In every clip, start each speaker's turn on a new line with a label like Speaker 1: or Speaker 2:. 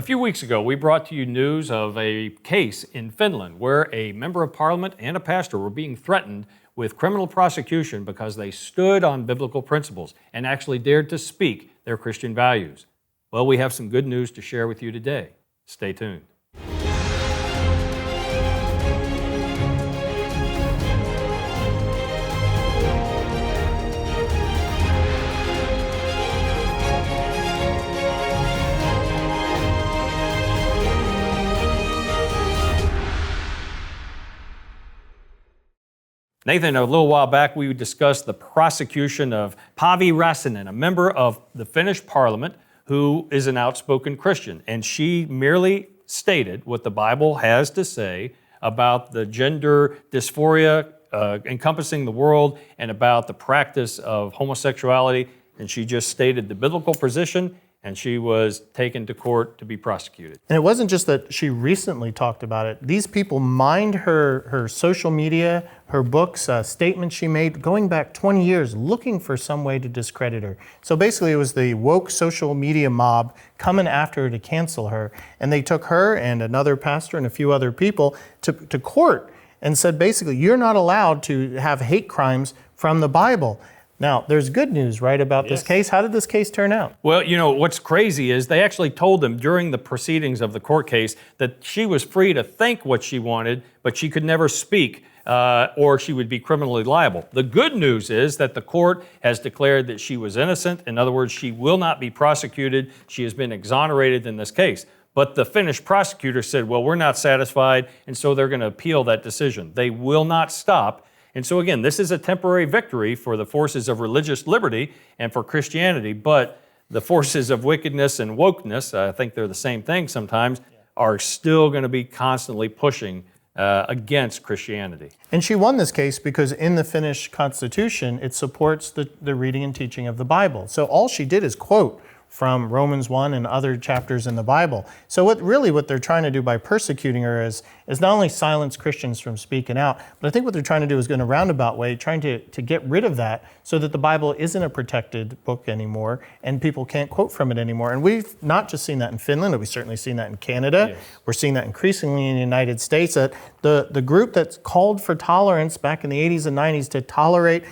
Speaker 1: A few weeks ago, we brought to you news of a case in Finland where a member of parliament and a pastor were being threatened with criminal prosecution because they stood on biblical principles and actually dared to speak their Christian values. Well, we have some good news to share with you today. Stay tuned. Nathan, a little while back, we discussed the prosecution of Pavi Räsänen, a member of the Finnish parliament who is an outspoken Christian. And she merely stated what the Bible has to say about the gender dysphoria encompassing the world and about the practice of homosexuality. And she just stated the biblical position, and she was taken to court to be prosecuted.
Speaker 2: And it wasn't just that she recently talked about it. These people mined her social media, her books, statements she made going back 20 years looking for some way to discredit her. So basically it was the woke social media mob coming after her to cancel her. And they took her and another pastor and a few other people to court and said basically you're not allowed to have hate crimes from the Bible. Now, there's good news, right, about this case. How did this case turn out?
Speaker 1: Well, you know, what's crazy is they actually told them during the proceedings of the court case that she was free to think what she wanted, but she could never speak or she would be criminally liable. The good news is that the court has declared that she was innocent. In other words, she will not be prosecuted. She has been exonerated in this case. But the Finnish prosecutor said, well, we're not satisfied, and so they're going to appeal that decision. They will not stop. And so again, this is a temporary victory for the forces of religious liberty and for Christianity, but the forces of wickedness and wokeness, I think they're the same thing sometimes, are still going to be constantly pushing against Christianity.
Speaker 2: And she won this case because in the Finnish constitution, it supports the reading and teaching of the Bible. So all she did is quote from Romans 1 and other chapters in the Bible. So what they're trying to do by persecuting her is not only silence Christians from speaking out, but I think what they're trying to do is go in a roundabout way, trying to get rid of that so that the Bible isn't a protected book anymore and people can't quote from it anymore. And we've not just seen that in Finland, we've certainly seen that in Canada. Yes. We're seeing that increasingly in the United States, that the group that's called for tolerance back in the 80s and 90s to tolerate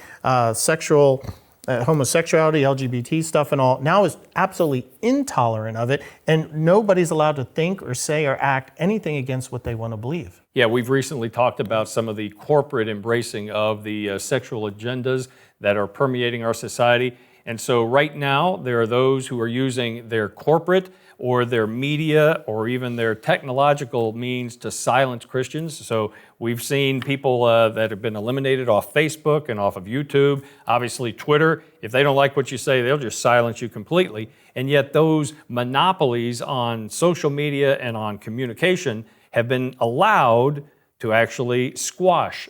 Speaker 2: homosexuality, LGBT stuff and all, now is absolutely intolerant of it, and nobody's allowed to think or say or act anything against what they want to believe.
Speaker 1: Yeah, we've recently talked about some of the corporate embracing of the sexual agendas that are permeating our society. And so right now, there are those who are using their corporate or their media or even their technological means to silence Christians. So we've seen people that have been eliminated off Facebook and off of YouTube, obviously Twitter. If they don't like what you say, they'll just silence you completely. And yet those monopolies on social media and on communication have been allowed to actually squash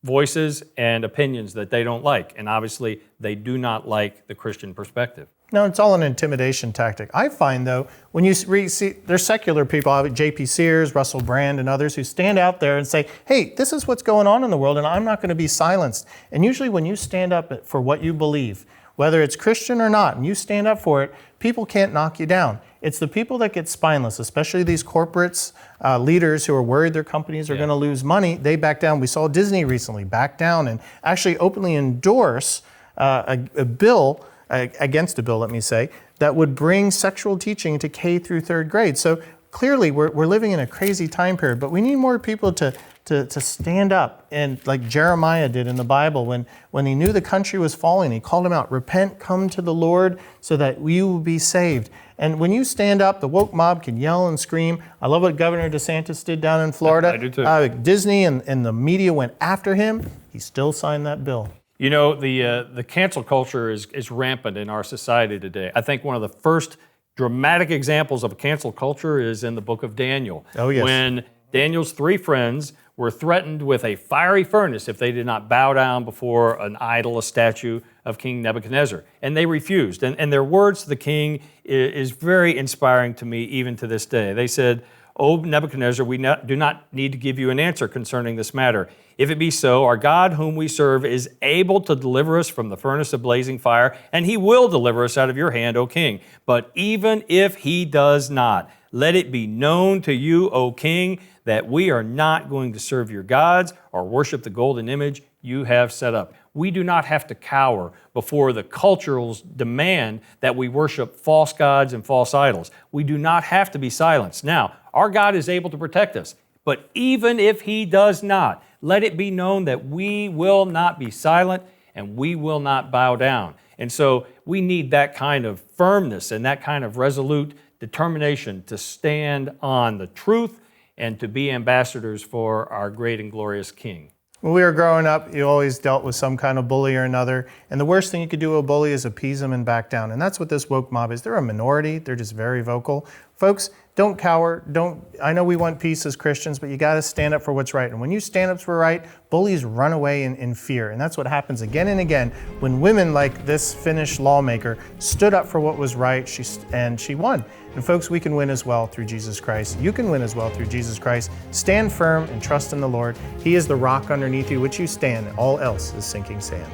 Speaker 1: voices and opinions that they don't like. And obviously, they do not like the Christian perspective.
Speaker 2: No, it's all an intimidation tactic. I find, though, when you see, there's secular people, J.P. Sears, Russell Brand, and others who stand out there and say, hey, this is what's going on in the world, and I'm not going to be silenced. And usually when you stand up for what you believe, whether it's Christian or not, and you stand up for it, people can't knock you down. It's the people that get spineless, especially these corporates, leaders who are worried their companies are going to lose money. They back down. We saw Disney recently back down and actually openly endorse a bill, against a bill, let me say, that would bring sexual teaching to K through third grade. So clearly we're living in a crazy time period, but we need more people to stand up, and like Jeremiah did in the Bible when he knew the country was falling, he called them out, repent, come to the Lord so that you will be saved. And when you stand up, the woke mob can yell and scream. I love what Governor DeSantis did down in Florida.
Speaker 1: I do too.
Speaker 2: Disney and the media went after him. He still signed that bill.
Speaker 1: You know, the cancel culture is rampant in our society today. I think one of the first dramatic examples of a cancel culture is in the book of Daniel.
Speaker 2: Oh, yes.
Speaker 1: When Daniel's three friends were threatened with a fiery furnace if they did not bow down before an idol, a statue of King Nebuchadnezzar. And they refused. And their words to the king is very inspiring to me even to this day. They said, "O Nebuchadnezzar, we do not need to give you an answer concerning this matter. If it be so, our God whom we serve is able to deliver us from the furnace of blazing fire, and he will deliver us out of your hand, O king. But even if he does not, let it be known to you, O king, that we are not going to serve your gods or worship the golden image you have set up. We do not have to cower before the cultural demand that we worship false gods and false idols. We do not have to be silenced. Now, our God is able to protect us, but even if he does not, let it be known that we will not be silent and we will not bow down. And so we need that kind of firmness and that kind of resolute determination to stand on the truth and to be ambassadors for our great and glorious King.
Speaker 2: When we were growing up, you always dealt with some kind of bully or another, and the worst thing you could do to a bully is appease them and back down. And that's what this woke mob is. They're a minority. They're just very vocal. Folks, don't cower. I know we want peace as Christians, but you got to stand up for what's right. And when you stand up for right, bullies run away in fear. And that's what happens again and again when women like this Finnish lawmaker stood up for what was right, and she won. And folks, we can win as well through Jesus Christ. You can win as well through Jesus Christ. Stand firm and trust in the Lord. He is the rock underneath you, which you stand. All else is sinking sand.